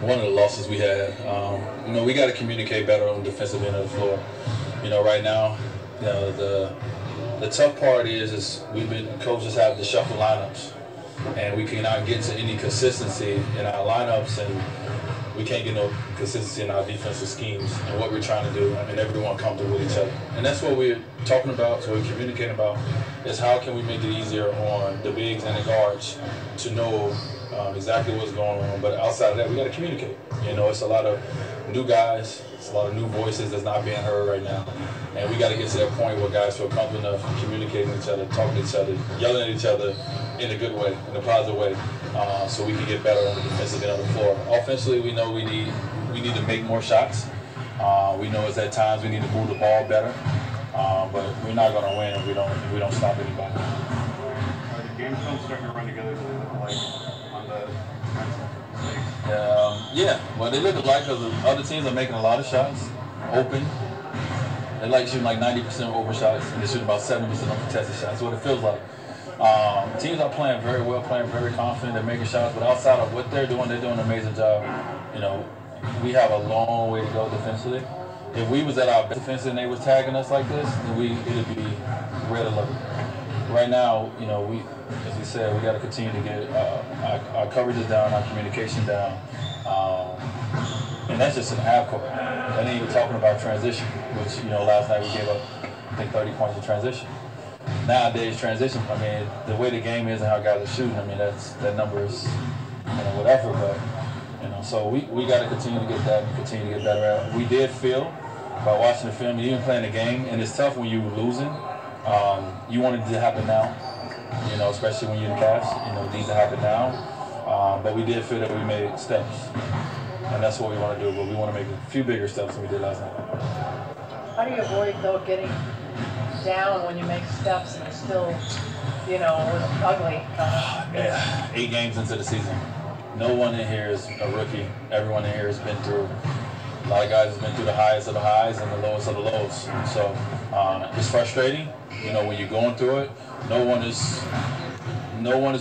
one of the losses we had. We got to communicate better on the defensive end of the floor. Right now, the tough part is coaches have to shuffle lineups, and we cannot get to any consistency in our lineups, and we can't get no consistency in our defensive schemes and what we're trying to do. Everyone comfortable with each other, and that's what we're talking about. So we're communicating about is how can we make it easier on the bigs and the guards to know exactly what's going on. But outside of that, we got to communicate. It's a lot of new guys, it's a lot of new voices that's not being heard right now, and we got to get to that point where guys feel comfortable enough communicating with each other, talking to each other, yelling at each other in a good way, in a positive way, so we can get better on the defensive end of the floor. Offensively, we know we need to make more shots. We know it's at times we need to move the ball better, but we're not going to win if we don't stop anybody. Are the games still starting to run together like on the yeah, well, they look alike because the other teams are making a lot of shots, open. They like shooting like 90% open shots, and they shoot about 70% on contested shots. That's what it feels like. Teams are playing very well, playing very confident. They're making shots, but outside of what they're doing an amazing job. We have a long way to go defensively. If we was at our best defense and they was tagging us like this, then it'd be red alert. Right now, as we said, we got to continue to get our coverages down, our communication down, and that's just an half court. And then you're talking about transition, which last night we gave up, I think, 30 points of transition. Nowadays, transition, the way the game is and how guys are shooting, that number is whatever. But so we got to continue to get that and continue to get better at it. We did feel by watching the film, even playing the game, and it's tough when you're losing. You want it to happen now, especially when you're in cash. It needs to happen now. But we did feel that we made steps, and that's what we want to do. But we want to make a few bigger steps than we did last night. How do you avoid, though, getting down when you make steps and it's still, ugly? Yeah, 8 games into the season. No one in here is a rookie. Everyone in here has been through. A lot of guys have been through the highest of the highs and the lowest of the lows. So it's frustrating. When you're going through it, no one is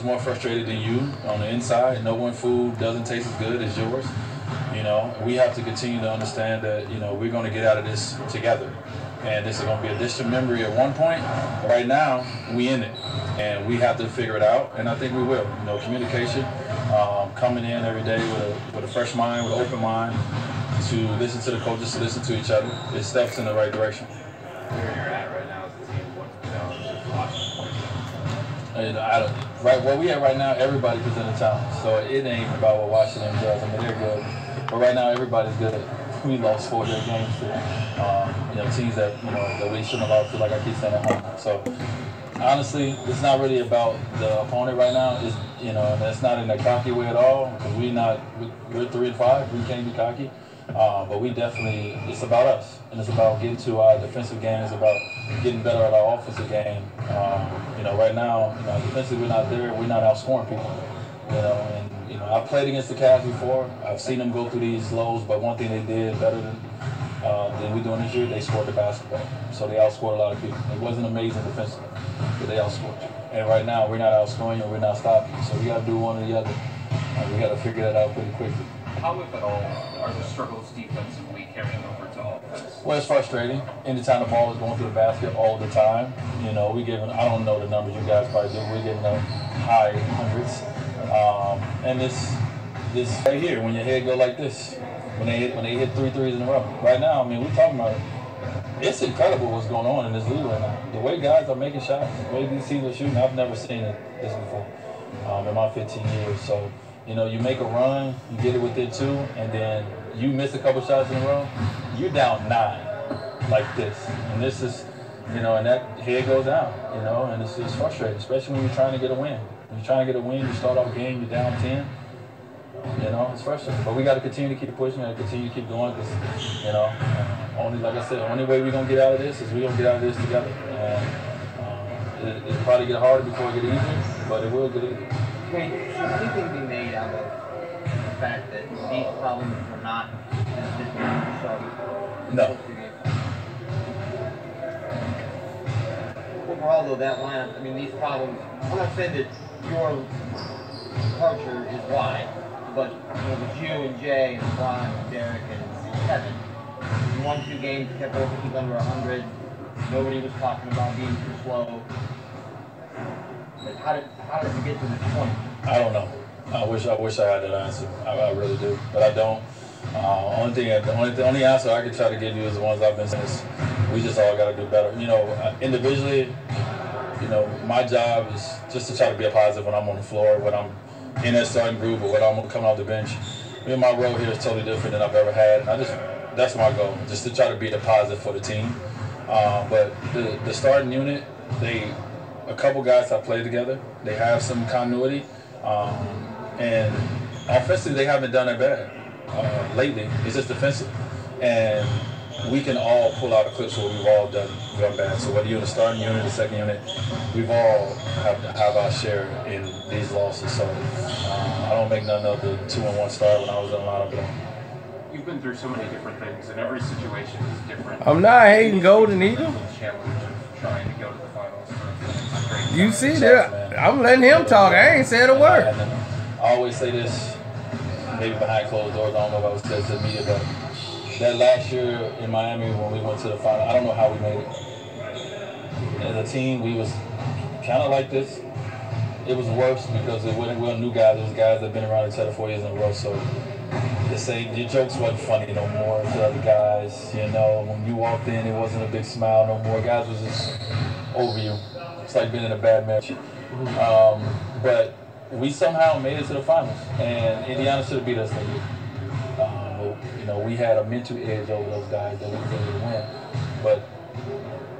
more frustrated than you on the inside. No one food doesn't taste as good as yours. We have to continue to understand that, we're going to get out of this together. And this is going to be a distant memory at one point. Right now, we in it. And we have to figure it out. And I think we will. Communication, coming in every day with a fresh mind, with an open mind, to listen to the coaches, to listen to each other. It steps in the right direction. Where you're at right now as a team, what's Where we at right now, everybody presenting talent. So it ain't even about what Washington does. They're good. But right now, everybody's good. We lost 4 of their games to teams that that we shouldn't have lost to, like I keep saying, at home. So honestly, it's not really about the opponent right now. It's and that's not in a cocky way at all. Because we're 3-5. We can't be cocky. But we definitely, it's about us, and it's about getting to our defensive game. It's about getting better at our offensive game. Right now, defensively we're not there. We're not outscoring people. I've played against the Cavs before. I've seen them go through these lows, but one thing they did better than we doing this year, they scored the basketball. So they outscored a lot of people. It wasn't amazing defensively, but they outscored you. And right now, we're not outscoring you, we're not stopping you. So we got to do one or the other. We got to figure that out pretty quickly. How, if at all, are the struggles defensively carrying over to offense? Well, it's frustrating. Anytime the ball is going through the basket all the time, we giving, I don't know the numbers you guys probably do, we're giving them high hundreds. And this right here, when your head go like this, when they hit 3 threes in a row. Right now, we're talking about it. It's incredible what's going on in this league right now. The way guys are making shots, the way these teams are shooting, I've never seen this before in my 15 years. So, you make a run, you get it within 2, and then you miss a couple shots in a row, you're down 9 like this. And this is, and that head goes down, and it's frustrating, especially when you're trying to get a win. When you're trying to get a win, you start off a game, you're down 10. It's frustrating. But we got to continue to keep pushing and continue to keep going because, like I said, the only way we're going to get out of this is we're going to get out of this together. And it'll probably get harder before it get easier, but it will get easier. Should anything be made out of the fact that these problems were not as difficult? No. Overall, though, that lineup, these problems, I'm not saying that your departure is why, but it was you and Jay and LeBron and Derek and Kevin. You won 2 games, kept keep under 100. Nobody was talking about being too slow. Like, how did you get to this point? I don't know. I wish I had that answer. I really do, but I don't. The only answer I can try to give you is the ones I've been saying. Is we just all got to do better. You know, individually, you know, my job is just to try to be a positive when I'm on the floor, when I'm in that starting group, or when I'm coming off the bench. I mean, my role here is totally different than I've ever had, and that's my goal, just to try to be the positive for the team. But the starting unit, a couple guys have played together. They have some continuity, and offensively they haven't done that bad lately. It's just defensive, and we can all pull out a clip where we've all done bad. So whether you're in the starting unit or the second unit, we've all have our share in these losses. So I don't make none of the 2-1 start when I was in the lineup. You've been through so many different things, and every situation is different. I'm not hating Golden Eagle. Challenge of trying to go to the finals. You see that? I'm letting him talk. I ain't said a word. I always say this, maybe behind closed doors. I don't know if I was said to the media, but that last year in Miami when we went to the final, I don't know how we made it. As a team, we was kind of like this. It was worse because we were new guys. It was guys that had been around each other 4 years in a row. So your jokes wasn't funny no more to other guys. You know, when you walked in, it wasn't a big smile no more. Guys was just over you. It's like being in a bad match. But we somehow made it to the finals, and Indiana should have beat us that year. You know, we had a mental edge over those guys that we were able to win, but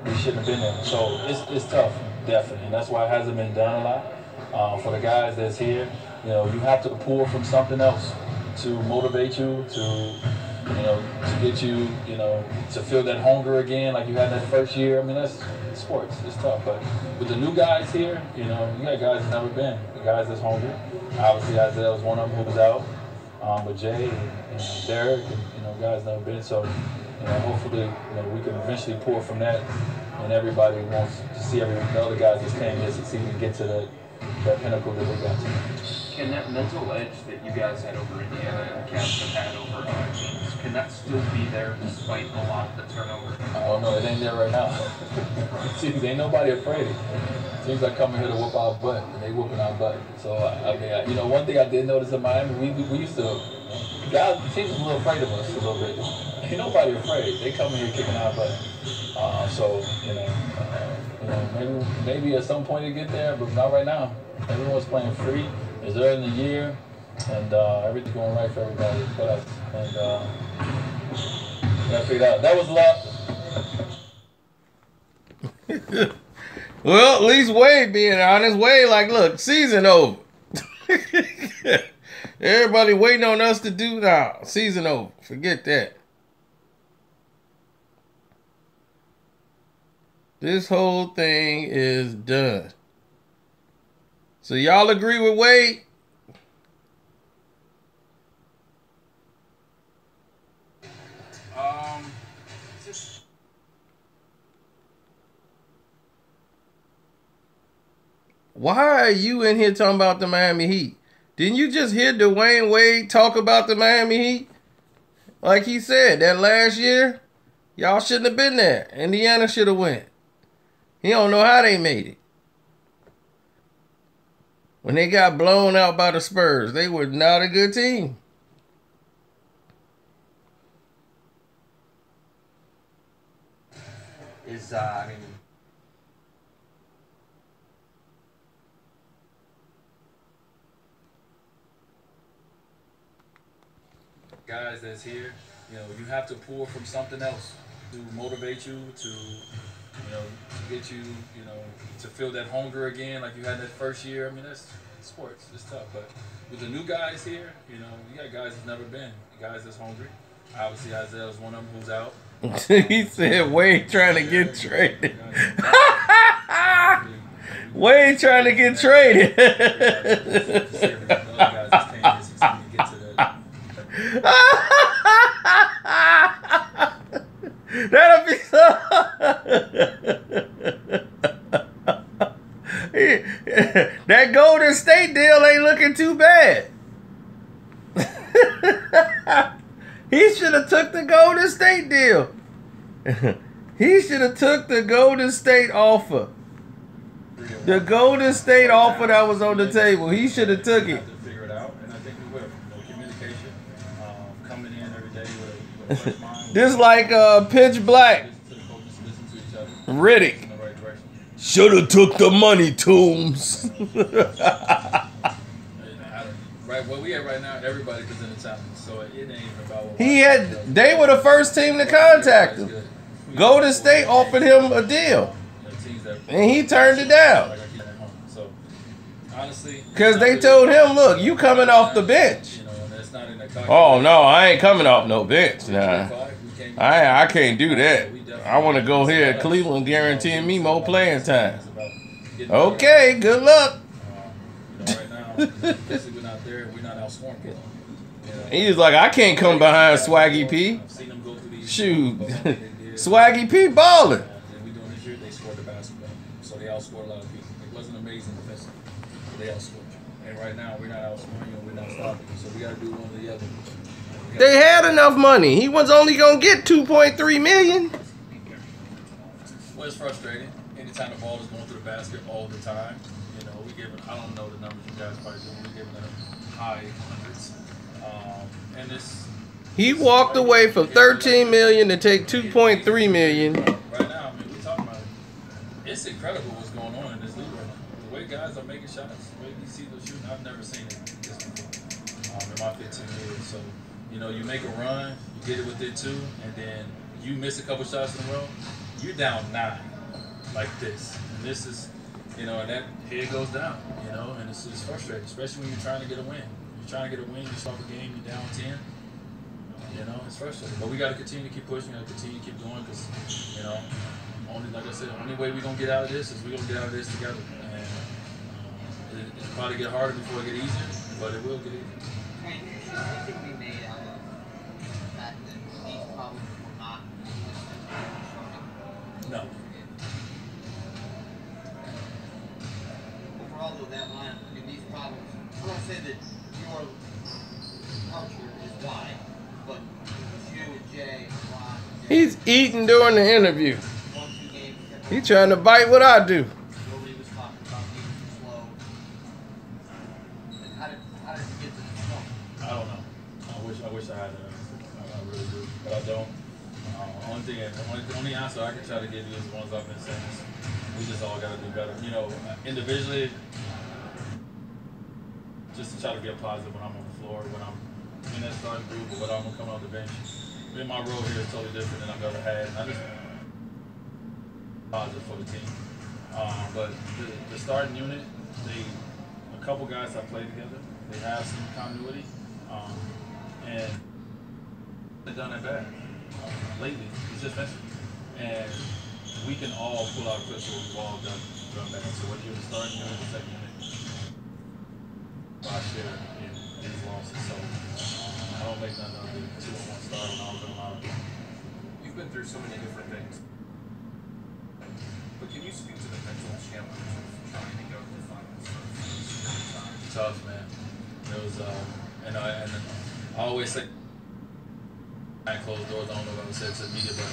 we shouldn't have been there. So it's tough, definitely, and that's why it hasn't been done a lot. For the guys that's here, you know, you have to pull from something else to motivate you, to get you, to feel that hunger again, like you had that first year. I mean, that's sports. It's tough, but with the new guys here, you got guys that's never been, the guys that's hungry. Obviously, Isaiah was one of them who was out. With Jay and Derek, and guys never been. So, hopefully, we can eventually pour from that, and everybody wants to see the other guys that came here succeed and get to that pinnacle that they got to. Can that mental edge that you guys had over Indiana and the Cavs have had over other teams, can that still be there despite a lot of the turnover? I don't know. It ain't there right now. Seems ain't nobody afraid. Seems like coming here to whoop our butt, and they whooping our butt. So, one thing I did notice in Miami, we used to, guys, the teams was a little afraid of us a little bit. Ain't nobody afraid. They come here kicking our butt. Maybe at some point they get there, but not right now. Everyone's playing free. It's early in the year, and everything's going right for everybody but us. And I figured out that was luck. Well, at least Wade being honest. Wade, like, look, season over. Everybody waiting on us to do now. Season over. Forget that. This whole thing is done. So y'all agree with Wade? Why are you in here talking about the Miami Heat? Didn't you just hear Dwyane Wade talk about the Miami Heat? Like he said, that last year, y'all shouldn't have been there. Indiana should have went. He don't know how they made it. When they got blown out by the Spurs, they were not a good team. Guys that's here, you have to pull from something else to motivate you, to get you, to feel that hunger again, like you had that first year. I mean, that's sports. It's tough, but with the new guys here, you got guys that's never been, guys that's hungry. Obviously, Isaiah's one of them who's out. He said Wade trying to get traded. Wade trying to get traded. That'll be so. That Golden State deal ain't looking too bad. He should have took the Golden State deal. He should have took the Golden State offer. The Golden State offer that was on the table. He should have took it. To figure it out, and I think we will. Communication, coming in every day with a fresh mind. This like Pitch Black. Listen to the coaches, listen to each other. Riddick. In the right direction. Should have took the money, Toombs. Right, where we at right now, everybody presented challenge, so it ain't even about. They were the first team to contact him. Golden State offered him a deal, and he turned it down. So honestly, because they told him, "Look, you coming off the bench." Oh no, I ain't coming off no bench. Nah, I can't do that. I want to go here at Cleveland, guaranteeing me more playing time. Okay, good luck. Right now, basically we're not there. We're not outscoring people. He was like, I can't come behind Swaggy P. Shoot, Swaggy P balling. We doing this year. They scored the basketball, so they outscored a lot of people. It wasn't amazing defensive, but they outscored you. And right now, we're not outscoring you, and we're not stopping you. So we got to do one or the other. They had enough money. He was only gonna get $2.3 million. Well, it's frustrating. Anytime the ball is going through the basket all the time, you know, we give it. I don't know the numbers you guys probably do. We're giving it high hundreds, and this. He walked away from $13 million to take $2.3 million. Right now, I mean, we're talking about it. It's incredible what's going on in this league right now. The way guys are making shots, the way you see those shooting, I've never seen it this before in my 15 years. So, you know, you make a run, you get it within 2, and then you miss a couple shots in a row, you're down 9 like this. And this is, you know, and that head goes down, you know, and it's frustrating, especially when you're trying to get a win. You're trying to get a win, you start the game, you're down 10. You know, it's frustrating, but we got to continue to keep pushing. We got to continue to keep going because, you know, like I said, the only way we're gonna get out of this is we're gonna get out of this together. And it'll probably get harder before it get easier, but it will get easier. Anything we made out of the fact that these problems were not No. overall, though, that line, I mean, these problems. I don't say that your culture is why. But you and Jay, He's eating during the interview. 1-2 games. He trying to bite what I do. Nobody was talking about being too slow. And how did you get to this point? I don't know. I wish I had an answer. I really do, but I don't. The only answer I can try to give you is the ones I've been saying. We just all got to do better. You know, individually, just to try to be a positive when I'm on the floor, when I'm in that starting group, or when I'm coming off the bench. I mean, my role here is totally different than I've ever had. And I just positive for the team. But the starting unit, a couple guys have played together. They have some continuity, and they've done it bad lately. It's just that, and we can all pull out crystal. We've all done bad. So whether you're the starting unit, the second unit, I share in these losses. So I don't make none of the 2-on-1 start when all of them out. You've been through so many different things. But can you speak to the mental challenge of trying to go to the finals for time? Tough, man. It was, and I always say, behind closed doors, I don't know if I would say it to the media, but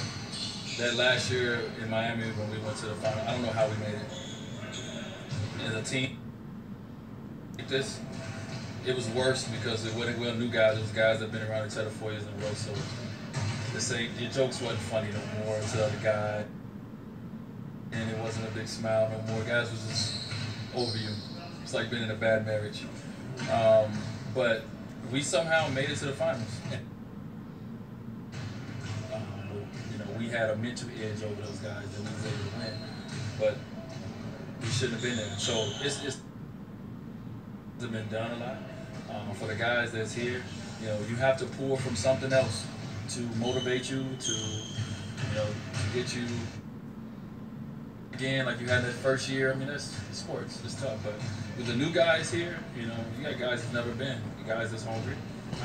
that last year in Miami when we went to the final, I don't know how we made it. As a team, like this, it was worse because it wasn't new guys. It was guys that have been around each other 4 years in a row. So your jokes wasn't funny no more to the other guy, and it wasn't a big smile no more. Guys was just over you. It's like being in a bad marriage. But we somehow made it to the finals. You know, we had a mental edge over those guys that we were able to win, but we shouldn't have been there. So it's been done a lot. For the guys that's here, you know, you have to pull from something else to motivate you, to, you know, to get you again like you had that first year. I mean, that's sports. It's tough, but with the new guys here, you know, you got guys that's never been, guys that's hungry.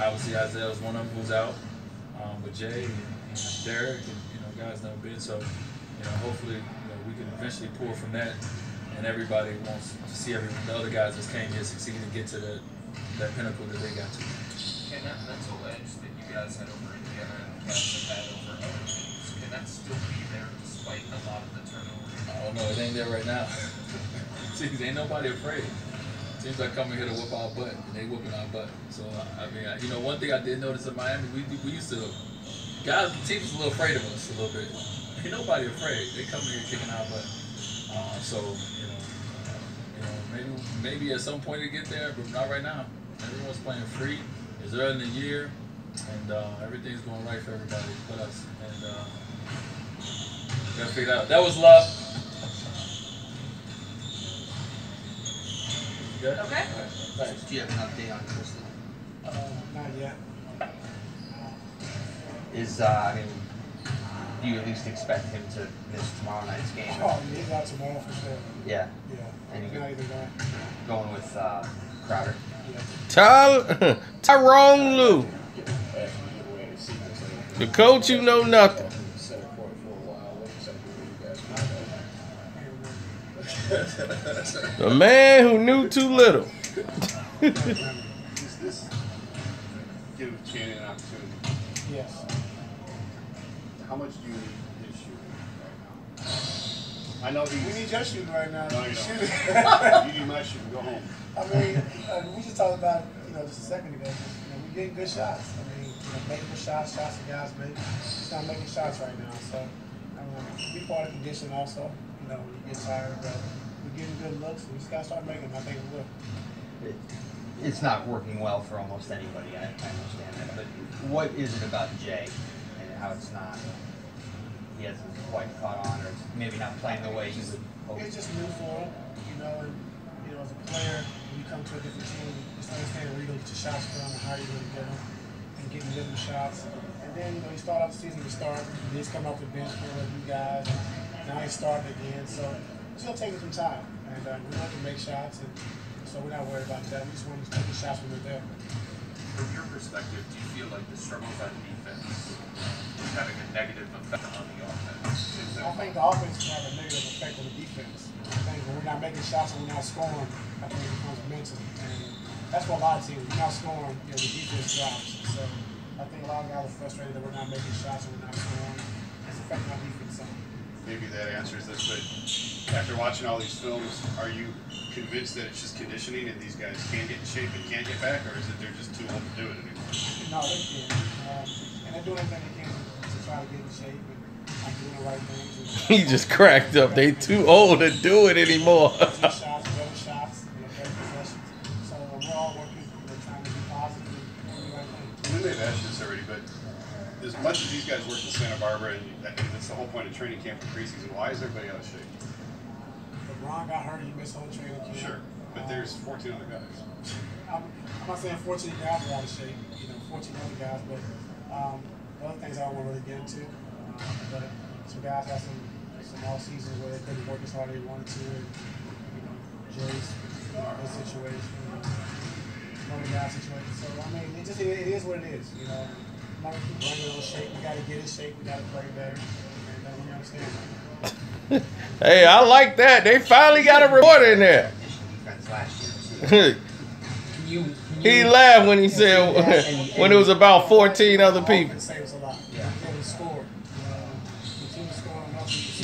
Obviously, Isaiah's one of them who's out, with Jay and Derek, and, you know, guys never been. So, you know, hopefully, you know, we can eventually pull from that, and everybody wants to see the other guys that came here succeed and get to that pinnacle that they got to. can that mental edge that you guys had over Indiana and the Cavs have had over other teams, can that still be there despite a lot of the turnover? I don't know. It ain't there right now. See, ain't nobody afraid. Teams are coming here to whoop our butt, and they whooping our butt. So, I mean, you know, one thing I did notice in Miami, we used to, guys, the team was a little afraid of us a little bit. Ain't nobody afraid. They come here kicking our butt. So, maybe at some point they get there, but not right now. Everyone's playing free. It's early in the year, and everything's going right for everybody but us. And we gotta figure it out. That was love. Good? Okay. Thanks. Do you have an update on Tristan? Not yet. I mean, do you at least expect him to miss tomorrow night's game? Oh, yeah, he's out tomorrow for sure. Yeah. Yeah. And He's you not even going. going with Crowder? Yeah. Tyrone Lue. The coach, you know nothing. The man who knew too little. Does this give Channing an opportunity? Yes. How much do you need his shooting right now? I know We need your shooting right now. No, you Shoot don't. it. You need my shooting. Go home. I mean, we just talked about, just a second ago. We're getting good shots. I mean, making the shots the guys make. Just not making shots right now. So, be part of the condition also. You get tired, but we're getting good looks. We just got to start making them. I think we will. It's not working well for almost anybody. I understand that. But what is it about Jay and how it's not? He hasn't quite caught on, or it's maybe not playing the way you would hope. It's just new for him, and as a player, when you come to a different team, just understand where you're going to get your shots from and how you're going to get them, and getting rhythm shots. And then, you start off the season, he's coming off the bench for a few guys, and now he's starting again. So it's going to take him some time, and we want to make shots, and so we're not worried about that. We just want to take the shots when they're there. From your perspective, do you feel like the struggles on defense is having a negative effect on the offense? I think the offense can have a negative effect on the defense. I think when we're not making shots and we're not scoring, I think it becomes mental. And that's what a lot of teams, we're not scoring, the defense drops. So I think a lot of guys are frustrated that we're not making shots and we're not scoring. It's affecting our defense some. Maybe that answers this, but after watching all these films, are you convinced that it's just conditioning and these guys can't get in shape and can't get back, or is it they're just too old to do it anymore? No, they can. And they're doing everything they can to try to get in shape and doing the right things. He just cracked up. They too old to do it anymore. Shots, better shots, better possessions. So we're all working, trying to be positive and doing the right thing. We may have asked you this already, but as much as these guys work in Santa Barbara, and that's the whole point of training camp for preseason, why is everybody out of shape? LeBron got hurt, he missed whole training camp. Sure, but there's 14 other guys. I'm not saying 14 guys are out of shape, 14 other guys, but the other things I don't want to really get into. But some guys had some off seasons where they couldn't work as hard as they wanted to, and Jay's his situation, other guys' situation. So I mean, it is what it is. I'm not keep running in shape. We got to get in shape. We got to play better, and we understand that. Hey, I like that. They finally got a report in there. He laughed when he said when it was about 14 other people.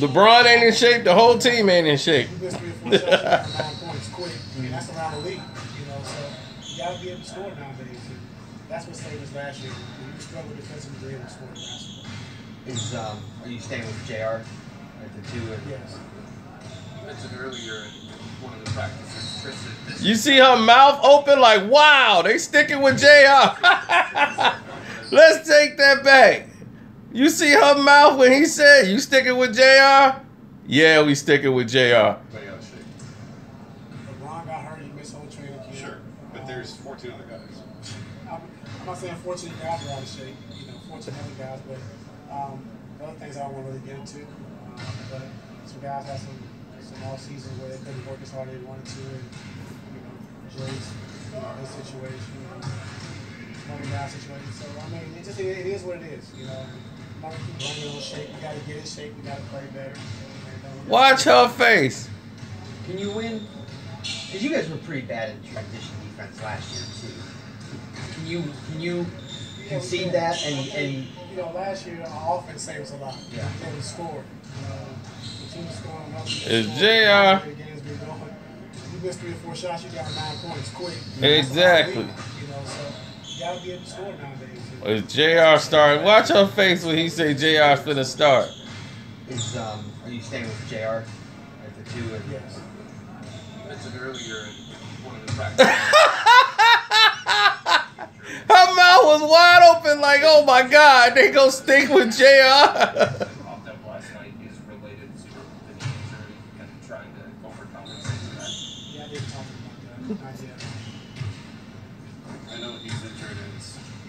LeBron ain't in shape. The whole team ain't in shape. That's around the league, so you got to be able to score nowadays. That's what saved us last year. We struggled defensively to be able to score basketball. Are you staying with JR at the 2? Yes. You mentioned earlier in one of the practices, Tristan. You see her mouth open like, wow, they sticking with JR. Let's take that back. You see her mouth when he said, you sticking with JR? Yeah, we sticking with JR. Everybody out of shape. LeBron got hurt, he missed whole training camp. Sure, but there's 14 other guys. I'm not saying 14 guys are out of shape, 14 other guys, but the other things I don't want to really get into. But some guys had some off seasons where they couldn't work as hard as they wanted to, and Jay's his situation, other guys' situation. So I mean, it is what it is. I'm not keep running in shape. We got to get in shape. We got to play better. Watch her face. Can you win? Because you guys were pretty bad in transition defense last year too. Can you concede that and you know, last year our offense saved us a lot. Yeah. We had to score. The team scoring up. It's JR. The game's been going. You missed 3 or 4 shots, you got 9 points quick. Exactly. You know, so you gotta be able to score nowadays. It's JR starting. Watch her face when he say JR's finna start. Are you staying with JR at the 2? Yes. You mentioned earlier in one of the practices. Her mouth was wide open like, oh my God, they gonna stick with JR. Off them last night is related to the knee injury and trying to overcompensate for that. Yeah, I didn't talk about that. Not yet. I know he's injured and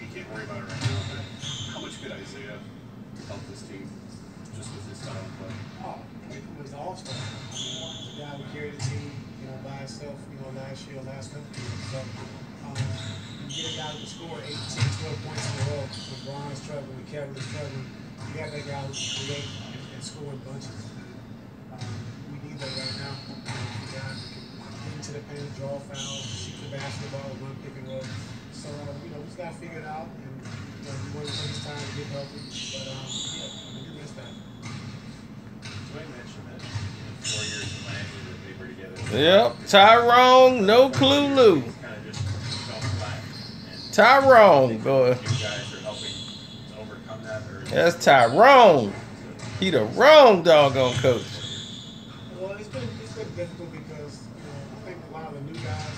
he can't worry about it right now, but how much could Isaiah help this team just with his style of play? Oh, he was the all-star. The guy who carried the team, you know, by himself, you know, last year, last couple of years. So, you get a guy who can score 8, 10, 12 points in a row. When Bron's struggling, when Kevin is struggling, you got that guy who can create and score in bunches. We need that right now. The guy who can get into the paint, draw fouls, shoot the basketball, run pick and roll. So, you know, we just got to figure it out. And, you know, we want to take his time to get healthy. But, yeah, we do miss that. Dwyane mentioned that in 4 years in Miami that they were together. Yep, Tyrone, no clue, Lou. Kind of just fell flat. And Tyrone, boy. you guys are helping to overcome that, or That's Tyrone. He the wrong doggone coach. Well, it's been difficult because, you know, I think a lot of the new guys,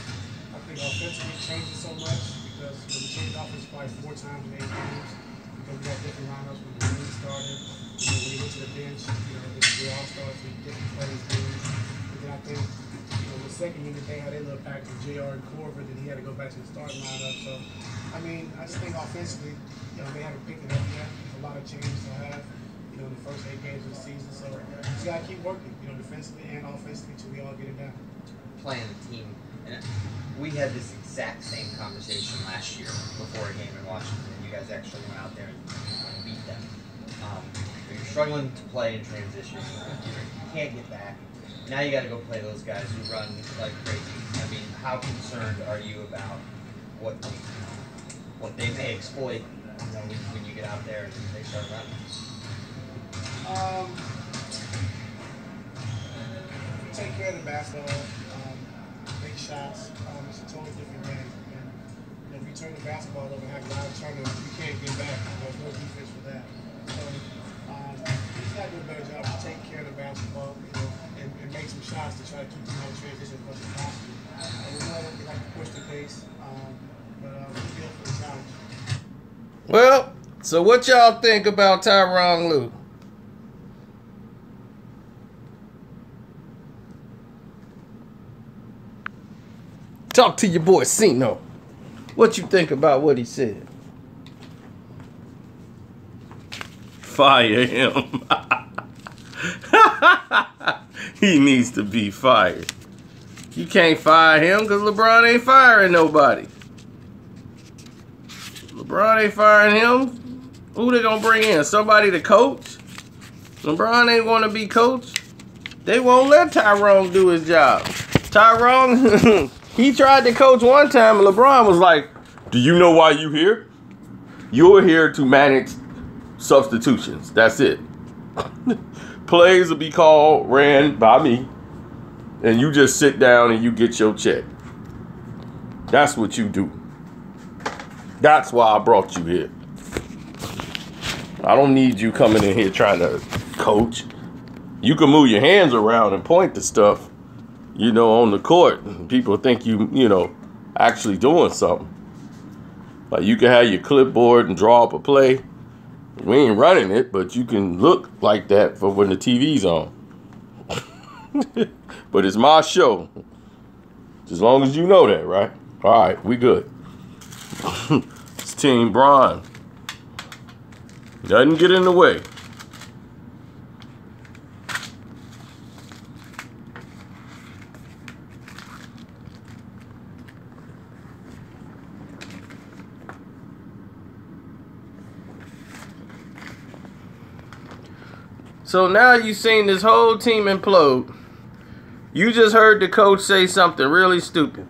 I think offensively changes so much because we changed offense probably 4 times in 8 games because we had different lineups when the league started. You know, when you get to the bench, you know, the all-stars, we different plays games. And then I think, you know, the second unit, they had a little package with JR and Corver, then he had to go back to the starting lineup. So, I mean, I just think offensively, you know, they haven't picked it up yet. There's a lot of changes to have, you know, in the first 8 games of the season. So, just got to keep working, you know, defensively and offensively until we all get it done. playing the team. And we had this exact same conversation last year before a game in Washington, and you guys actually went out there and beat them. You're struggling to play in transition. You can't get back. Now you got to go play those guys who run like crazy. I mean, how concerned are you about what they may exploit, you know, when you get out there and they start running? Take care of the basketball, big shots. It's a totally different game. And, you know, if you turn the basketball over and have a lot of turnovers, you can't get back. There's no defense for that. So you just got to do a better job of taking care of the basketball, you know, and make some shots to try to keep them on transition as much as possible. We know that we like to push the pace, but we're good for the challenge. Well, so what y'all think about Tyronn Lue? Talk to your boy Cino. What you think about what he said? Fire him. He needs to be fired. You can't fire him because LeBron ain't firing nobody. LeBron ain't firing him. Who they gonna bring in? Somebody to coach? LeBron ain't gonna be coached. They won't let Tyrone do his job. Tyrone, he tried to coach one time and LeBron was like, do you know why you here? You're here to manage substitutions. That's it. Plays will be called, ran by me, and you just sit down and you get your check. That's what you do. That's why I brought you here. I don't need you coming in here trying to coach. You can move your hands around and point to stuff, you know, on the court. People think you know, actually doing something. Like you can have your clipboard and draw up a play. We ain't running it, but you can look like that for when the TV's on. But it's my show. As long as you know that, right? All right, we good. It's Team Bron. Doesn't get in the way. So now you've seen this whole team implode. You just heard the coach say something really stupid.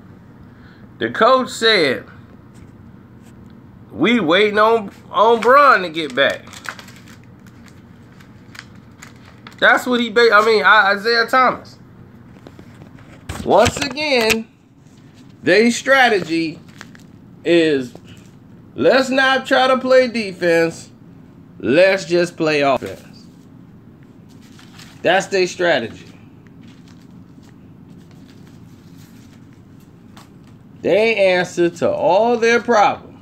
The coach said, We waiting on Bron to get back. That's what Isaiah Thomas. Once again, their strategy is let's not try to play defense. Let's just play offense. That's their strategy. Their answer to all their problems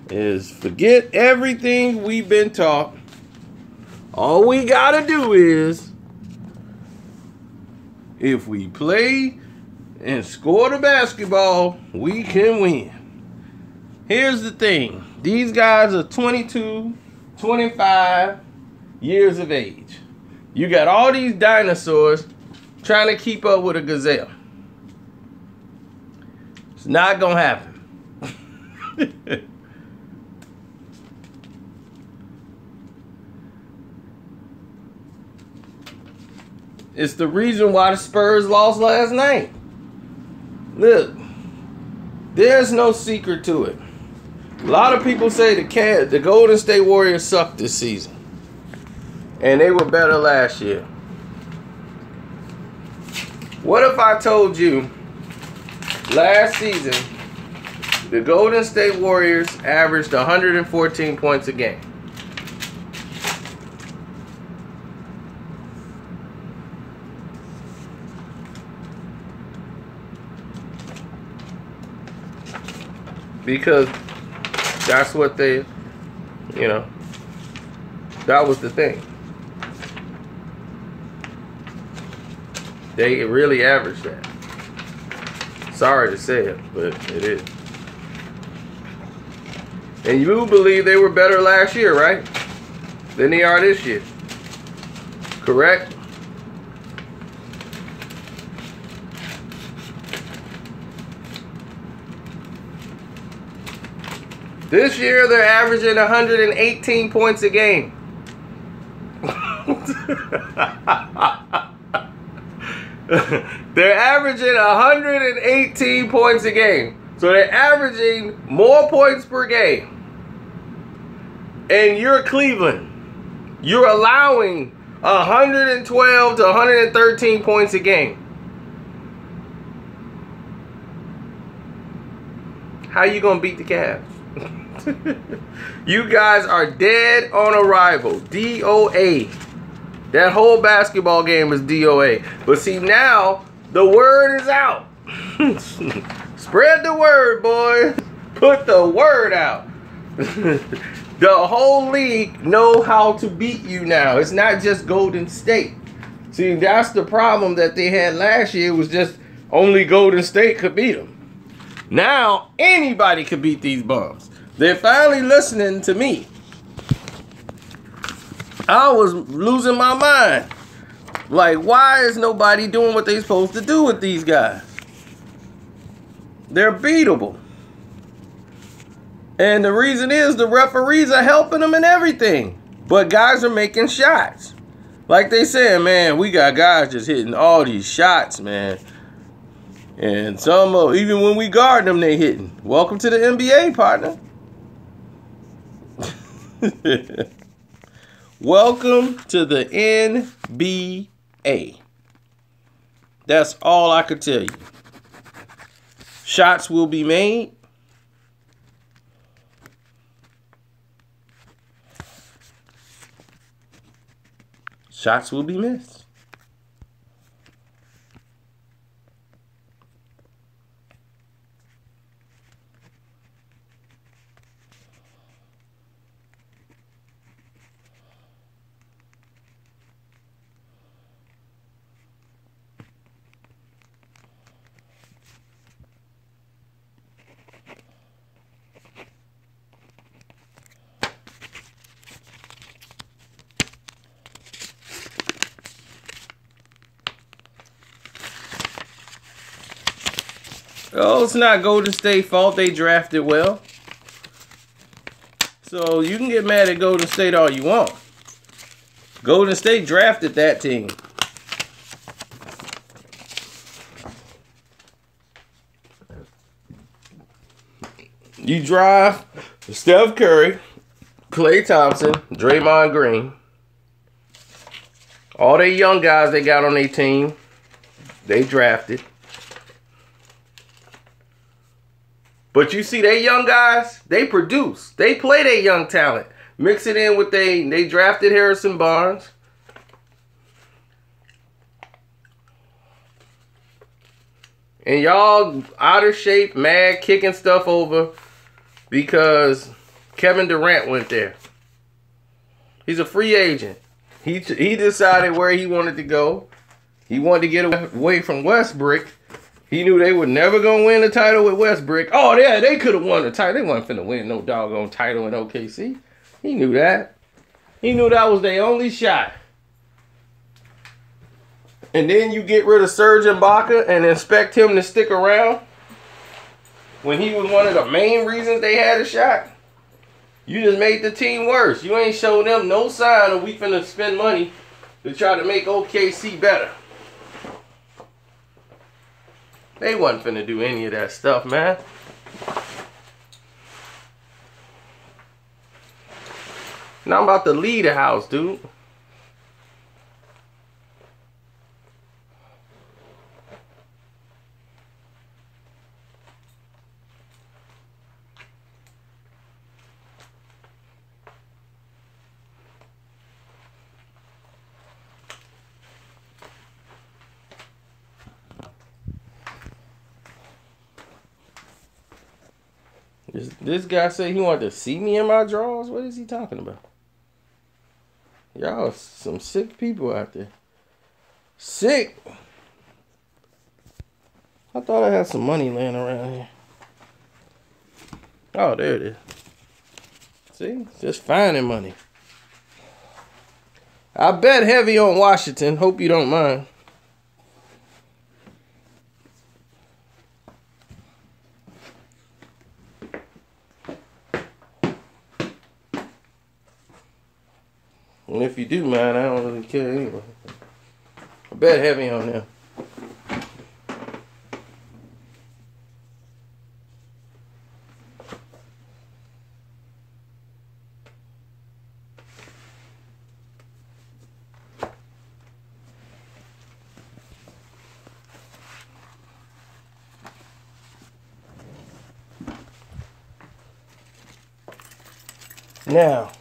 is forget everything we've been taught. All we gotta do is, if we play and score the basketball, we can win. Here's the thing. These guys are 22, 25 years of age. You got all these dinosaurs trying to keep up with a gazelle. It's not gonna happen. It's the reason why the Spurs lost last night. Look, there's no secret to it. A lot of people say the Golden State Warriors sucked this season. And they were better last year. What if I told you last season the Golden State Warriors averaged 114 points a game? Because that's what they, that was the thing. They really averaged that. Sorry to say it, but it is. And you believe they were better last year, right? Than they are this year. Correct? This year, they're averaging 118 points a game. They're averaging 118 points a game. So they're averaging more points per game. And you're Cleveland. You're allowing 112 to 113 points a game. How you going to beat the Cavs? You guys are dead on arrival. DOA. That whole basketball game is DOA. But see, now the word is out. Spread the word, boy. Put the word out. The whole league know how to beat you now. It's not just Golden State. See, that's the problem that they had last year, was just only Golden State could beat them. Now anybody could beat these bums. They're finally listening to me. I was losing my mind. Like, why is nobody doing what they're supposed to do with these guys? They're beatable. And the reason is the referees are helping them and everything. But guys are making shots. Like they said, man, we got guys just hitting all these shots, man. And some of, even when we guard them, they hitting. Welcome to the NBA, partner. Welcome to the NBA. That's all I could tell you. Shots will be made. Shots will be missed. Oh, it's not Golden State's fault they drafted well. So you can get mad at Golden State all you want. Golden State drafted that team. You drive Steph Curry, Klay Thompson, Draymond Green. All they young guys they got on their team, they drafted. But you see, they young guys, they produce. They play their young talent. Mix it in with they drafted Harrison Barnes. And y'all out of shape, mad, kicking stuff over because Kevin Durant went there. He's a free agent. He decided where he wanted to go. He wanted to get away from Westbrook. He knew they were never going to win the title with Westbrook. Oh, yeah, they could have won the title. They wasn't finna win no doggone title in OKC. He knew that. He knew that was their only shot. And then you get rid of Serge Ibaka and expect him to stick around when he was one of the main reasons they had a shot. You just made the team worse. You ain't showed them no sign of we finna spend money to try to make OKC better. They wasn't finna do any of that stuff, man. Now I'm about to leave the house, dude. This guy said he wanted to see me in my drawers. What is he talking about? Y'all some sick people out there. Sick. I thought I had some money laying around here. Oh, there it is. See? Just finding money. I bet heavy on Washington. Hope you don't mind. And if you do mind, I don't really care anyway. I bet heavy on them. Now,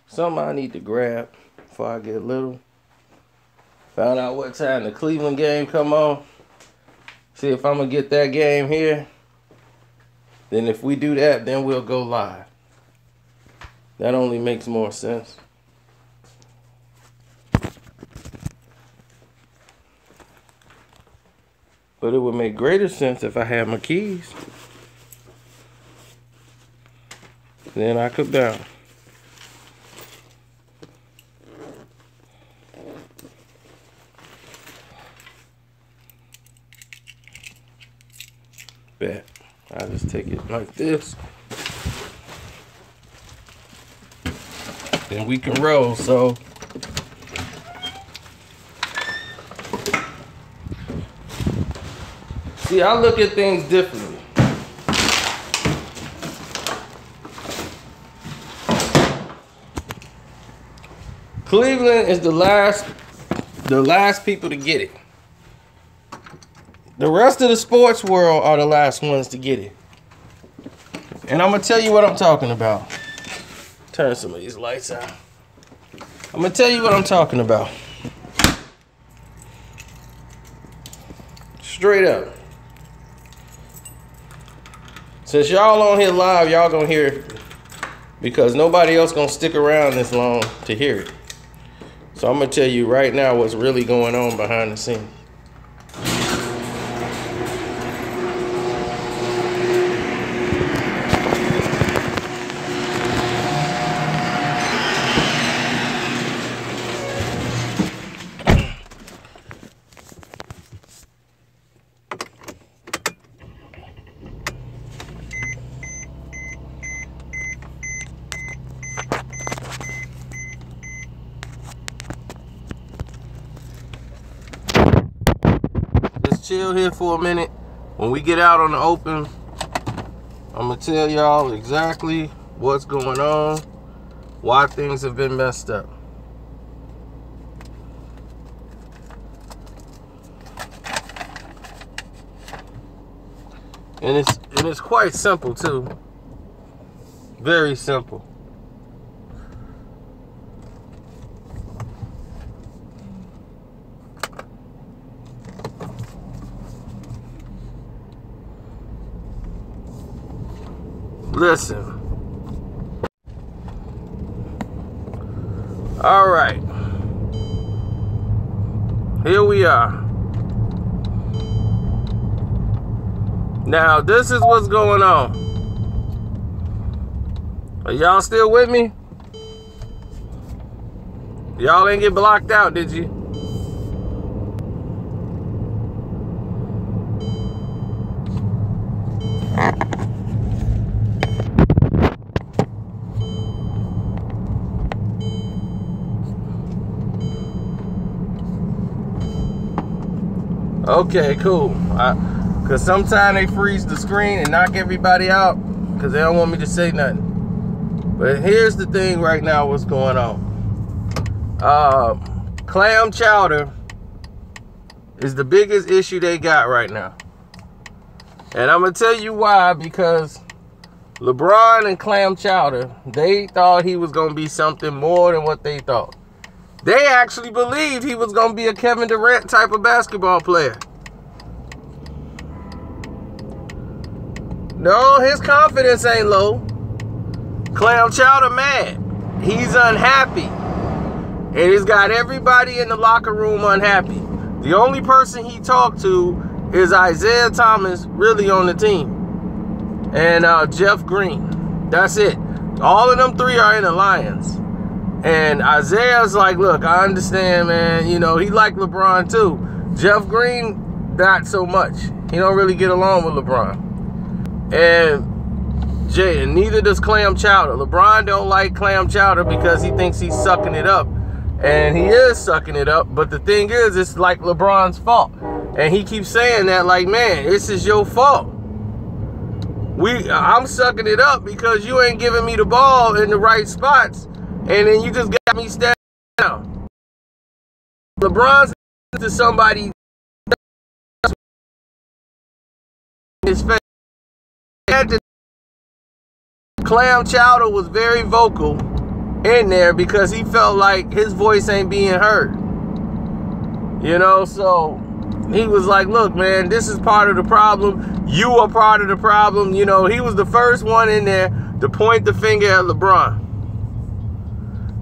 something I need to grab before I get little. Found out what time the Cleveland game come on. See if I'm going to get that game here. Then if we do that, then we'll go live. That only makes more sense. But it would make greater sense if I had my keys. Then I could bounce. Bet. I'll just take it like this. Then we can roll, so. See, I look at things differently. Cleveland is the last people to get it. The rest of the sports world are the last ones to get it. And I'm going to tell you what I'm talking about. Turn some of these lights out. I'm going to tell you what I'm talking about. Straight up. Since y'all on here live, y'all going to hear it. Because nobody else going to stick around this long to hear it. So I'm going to tell you right now what's really going on behind the scenes. chill here for a minute. When we get out on the open, I'm going to tell y'all exactly what's going on, why things have been messed up. And it's quite simple too. Very simple. Listen. All right. Here we are. Now, this is what's going on. Are y'all still with me? Y'all ain't get blocked out, did you? Okay, cool. Because sometimes they freeze the screen and knock everybody out because they don't want me to say nothing. But here's the thing right now, what's going on. Clam chowder is the biggest issue they got right now. And I'm going to tell you why, because LeBron and clam chowder, they thought he was going to be something more than what they thought. They actually believed he was going to be a Kevin Durant type of basketball player. No, his confidence ain't low. Clam chowder mad. He's unhappy. And it's got everybody in the locker room unhappy. The only person he talked to is Isaiah Thomas, really on the team. And Jeff Green. That's it. All of them three are in the Lions. And Isaiah's like, look, I understand, man. You know, he like LeBron too. Jeff Green, not so much. He don't really get along with LeBron. And neither does clam chowder. LeBron don't like clam chowder because he thinks he's sucking it up. And he is sucking it up. But the thing is, it's like LeBron's fault. And he keeps saying that like, man, this is your fault. I'm sucking it up because you ain't giving me the ball in the right spots. And then you just got me standing down. LeBron's to somebody in his face. Clam chowder was very vocal in there because he felt like his voice ain't being heard. You know, so he was like, look, man, this is part of the problem. You are part of the problem. You know, he was the first one in there to point the finger at LeBron.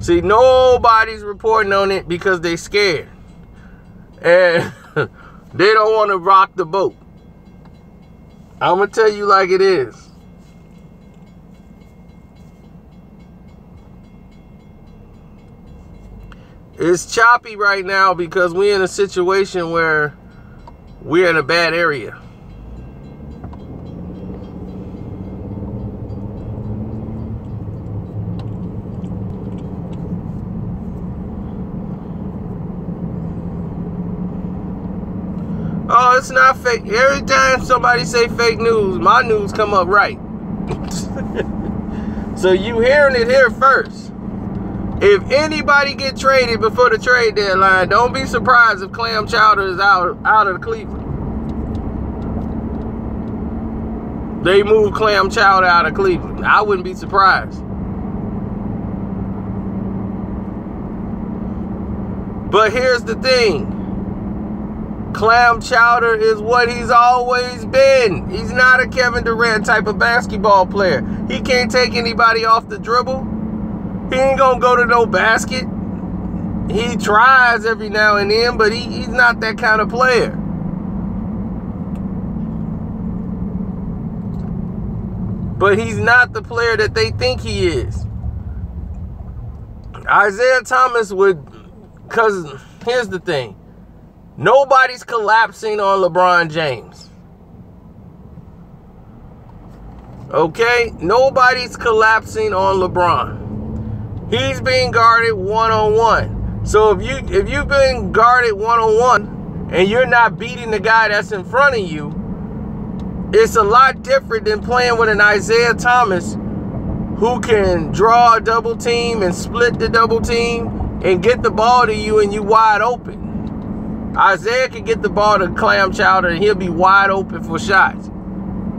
See, nobody's reporting on it because they scared. And they don't want to rock the boat. I'm going to tell you like it is. It's choppy right now because we're in a situation where we're in a bad area. Oh, it's not fake. Every time somebody say fake news, my news come up right. So you hearing it here first. If anybody get traded before the trade deadline, don't be surprised if clam chowder is out of the Cleveland. They moved clam chowder out of Cleveland. I wouldn't be surprised. But here's the thing. Clam chowder is what he's always been. He's not a Kevin Durant type of basketball player. He can't take anybody off the dribble. He ain't gonna go to no basket. He tries every now and then, but he's not that kind of player. But he's not the player that they think he is. Isaiah Thomas would, because here's the thing. Nobody's collapsing on LeBron James. Okay? Nobody's collapsing on LeBron. He's being guarded one-on-one. So if you've been guarded one-on-one and you're not beating the guy that's in front of you, it's a lot different than playing with an Isaiah Thomas who can draw a double team and split the double team and get the ball to you and you wide open. Isaiah can get the ball to Clam Chowder and he'll be wide open for shots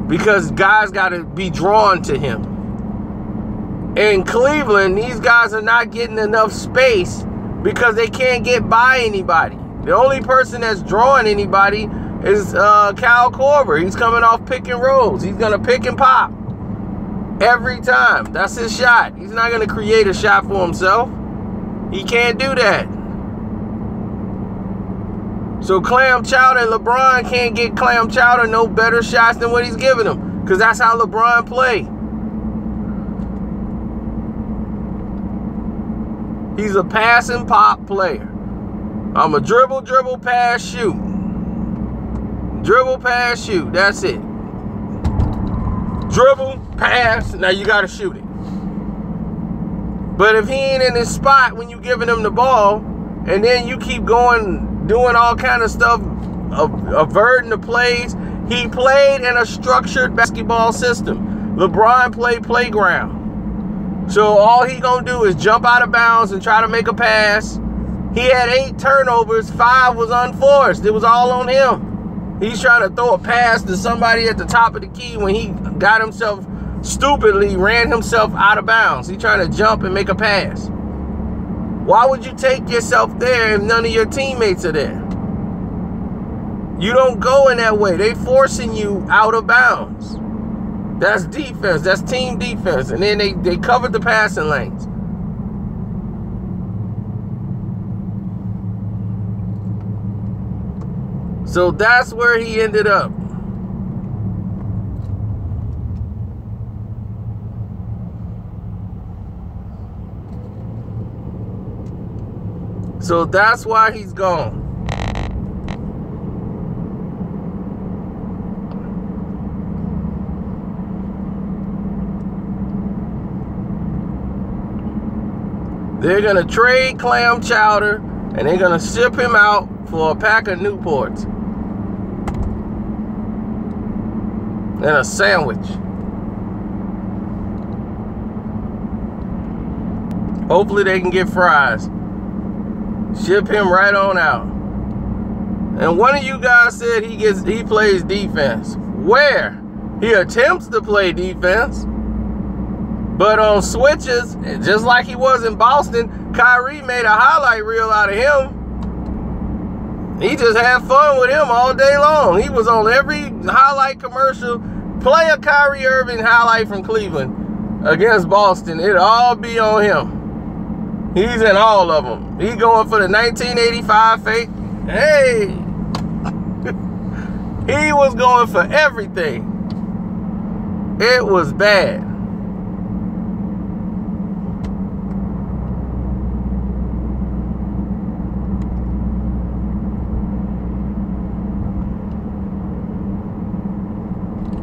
because guys got to be drawn to him. In Cleveland, these guys are not getting enough space because they can't get by anybody. The only person that's drawing anybody is Kyle Korver. He's coming off pick and rolls. He's going to pick and pop every time. That's his shot. He's not going to create a shot for himself. He can't do that. So Clam Chowder and LeBron can't get Clam Chowder no better shots than what he's giving him because that's how LeBron play. He's a pass and pop player. I'm a dribble, pass, shoot. Dribble, pass, shoot. That's it. Dribble, pass, now you got to shoot it. But if he ain't in his spot when you giving him the ball, and then you keep going, doing all kind of stuff, averting the plays. He played in a structured basketball system. LeBron played playground. So all he gonna do is jump out of bounds and try to make a pass. He had 8 turnovers, 5 was unforced. It was all on him. He's trying to throw a pass to somebody at the top of the key when he got himself stupidly ran himself out of bounds. He's trying to jump and make a pass. Why would you take yourself there if none of your teammates are there? You don't go in that way. They forcing you out of bounds. That's defense. That's team defense. And then they covered the passing lanes. So that's where he ended up. So that's why he's gone. They're going to trade Clam Chowder and they're going to ship him out for a pack of Newports and a sandwich. Hopefully they can get fries. Ship him right on out. And one of you guys said he plays defense. Where? He attempts to play defense. But on switches, just like he was in Boston, Kyrie made a highlight reel out of him. He just had fun with him all day long. He was on every highlight commercial. Play a Kyrie Irving highlight from Cleveland against Boston. It'll all be on him. He's in all of them. He going for the 1985 fake. Hey! He was going for everything. It was bad.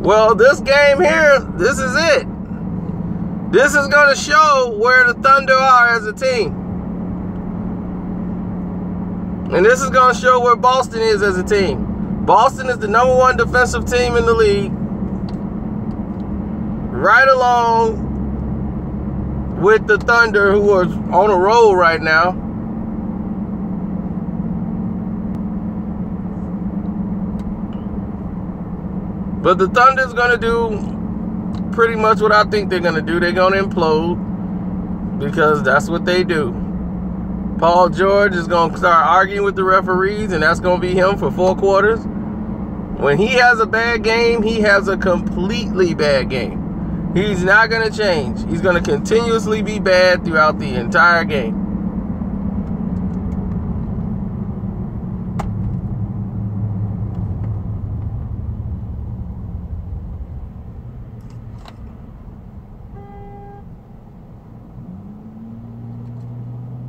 Well, this game here, this is it. This is going to show where the Thunder are as a team. And this is going to show where Boston is as a team. Boston is the #1 defensive team in the league. Right along with the Thunder, who are on a roll right now. But the Thunder's going to do pretty much what I think they're going to do. They're going to implode because that's what they do. Paul George is going to start arguing with the referees, and that's going to be him for 4 quarters. When he has a bad game, he has a completely bad game. He's not going to change. He's going to continuously be bad throughout the entire game.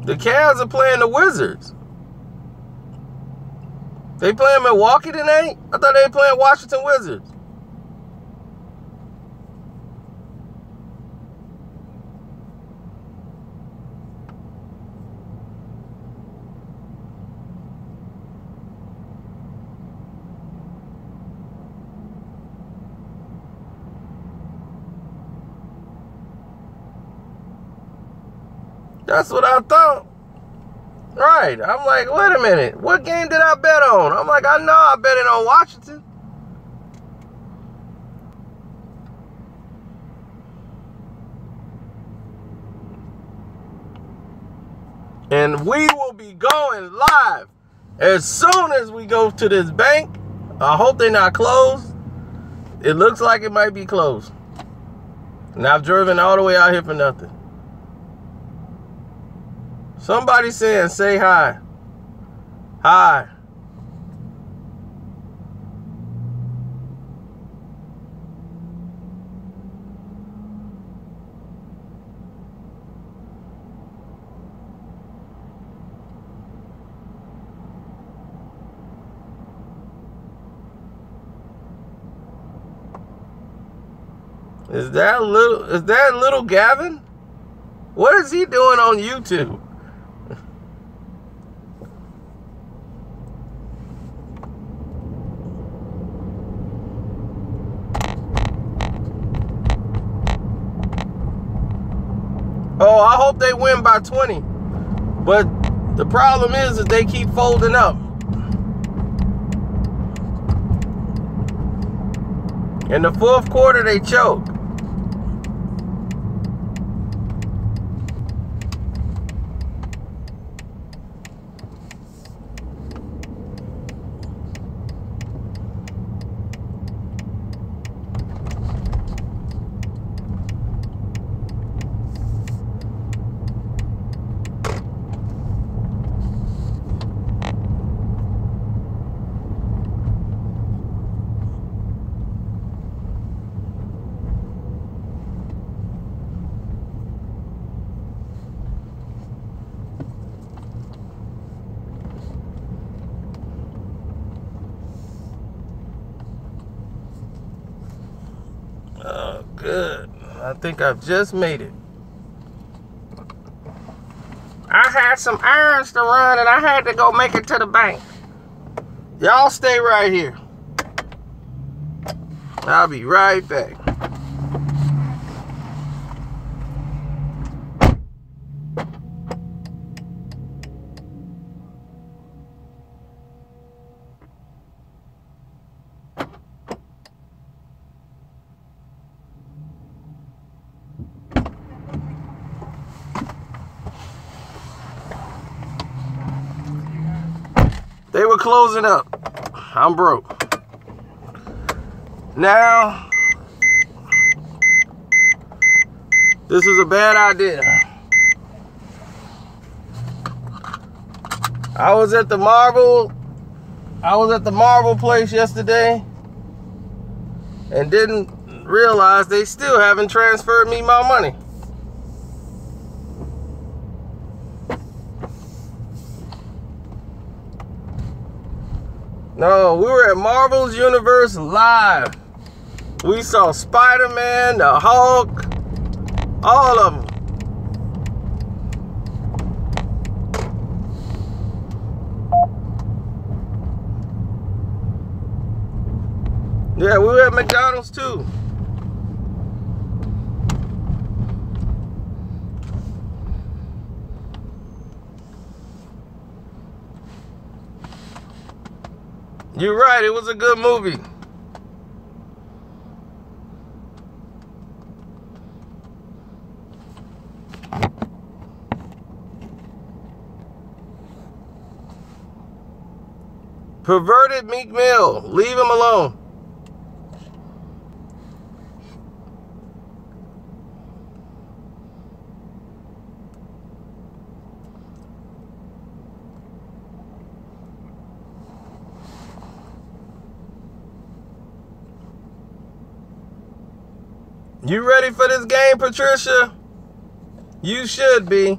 The Cavs are playing the Wizards. They playing Milwaukee tonight? I thought they were playing Washington Wizards. That's what I thought. Right. I'm like, wait a minute. What game did I bet on? I'm like, I know I bet it on Washington. And we will be going live as soon as we go to this bank. I hope they're not closed. It looks like it might be closed. And I've driven all the way out here for nothing. Somebody saying, say hi. Hi. Is that little Gavin? What is he doing on YouTube? Oh, I hope they win by 20. But the problem is that they keep folding up. In the fourth quarter, they choke. Oh, good. I think I've just made it. I had some errands to run and I had to go make it to the bank. Y'all stay right here. I'll be right back. They were closing up. I'm broke. Now, this is a bad idea. I was at the Marvel place yesterday and didn't realize they still haven't transferred me my money. No, we were at Marvel's Universe Live. We saw Spider-Man, the Hulk, all of them. Yeah, we were at McDonald's too. You're right, it was a good movie. Perverted Meek Mill, leave him alone. You ready for this game, Patricia? You should be.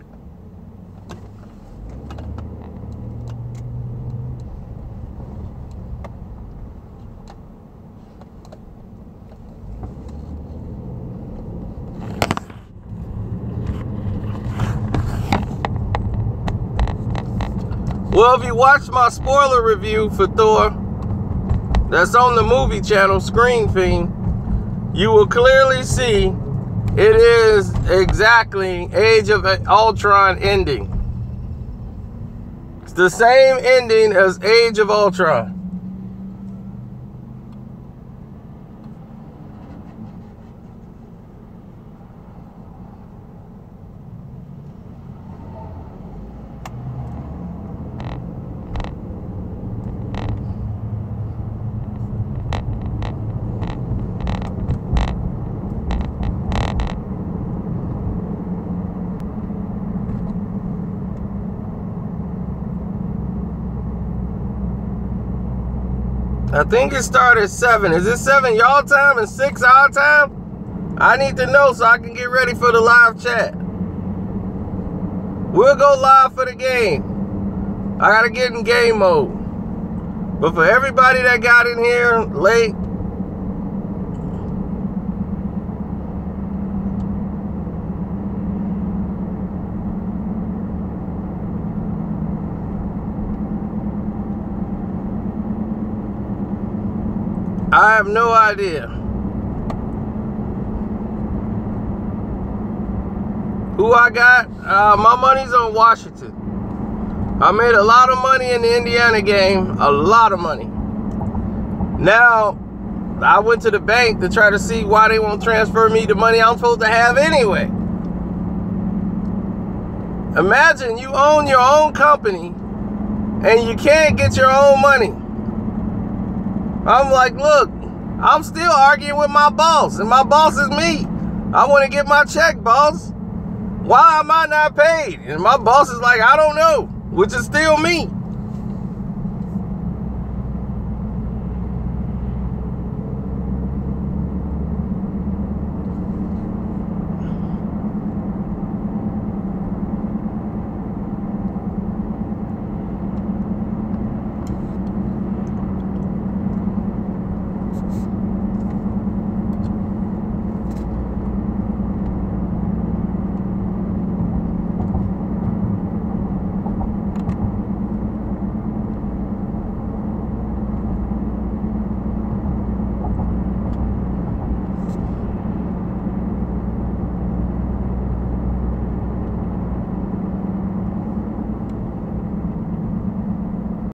Well, if you watched my spoiler review for Thor, that's on the movie channel, Screen Fiend, you will clearly see It is exactly Age of Ultron ending. It's the same ending as Age of Ultron. I think it started at 7. Is it 7 y'all time and 6 our time? I need to know so I can get ready for the live chat. We'll go live for the game. I gotta get in game mode. But for everybody that got in here late, I have no idea who I got. My money's on Washington. I made a lot of money in the Indiana game, a lot of money. Now, I went to the bank to try to see why they won't transfer me the money I'm supposed to have anyway. Imagine you own your own company and you can't get your own money. I'm like, look, I'm still arguing with my boss, and my boss is me. I want to get my check, boss. Why am I not paid? And my boss is like, I don't know, which is still me.